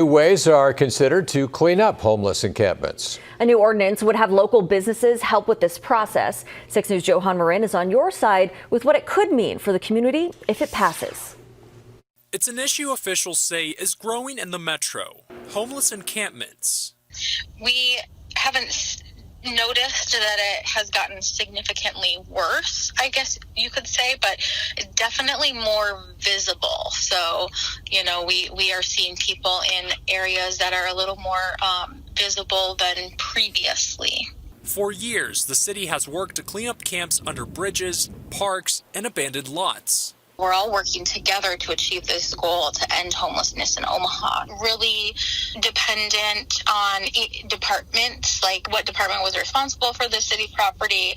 New ways are considered to clean up homeless encampments. A new ordinance would have local businesses help with this process. 6 News' Johan Marin is on your side with what it could mean for the community if it passes. It's an issue officials say is growing in the metro. Homeless encampments. We haven't noticed that it has gotten significantly worse, I guess you could say, but definitely more visible. So, we are seeing people in areas that are a little more visible than previously. For years, the city has worked to clean up camps under bridges, parks, and abandoned lots. We're all working together to achieve this goal to end homelessness in Omaha. Really dependent on departments, like what department was responsible for the city property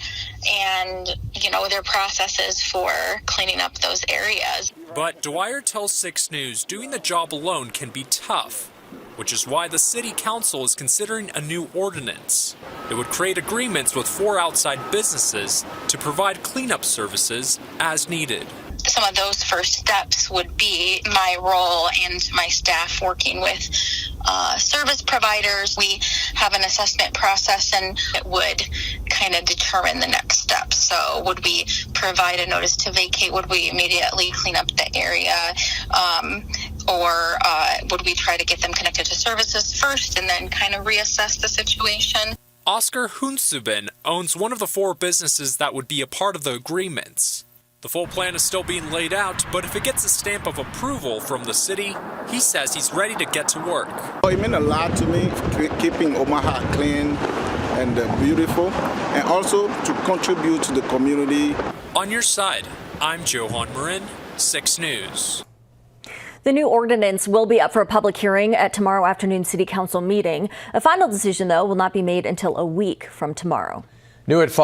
and, their processes for cleaning up those areas. But Dwyer tells 6 News doing the job alone can be tough, which is why the city council is considering a new ordinance. It would create agreements with 4 outside businesses to provide cleanup services as needed. Some of those first steps would be my role and my staff working with service providers. We have an assessment process and it would kind of determine the next steps. So would we provide a notice to vacate? Would we immediately clean up the area? Or would we try to get them connected to services first and then kind of reassess the situation? Oscar Hunsuben owns one of the 4 businesses that would be a part of the agreements. The full plan is still being laid out, but if it gets a stamp of approval from the city, he says he's ready to get to work. It meant a lot to me, keeping Omaha clean and beautiful, and also to contribute to the community. On your side, I'm Johan Marin, 6 News. The new ordinance will be up for a public hearing at tomorrow afternoon city council meeting. A final decision, though, will not be made until a week from tomorrow. New at 5.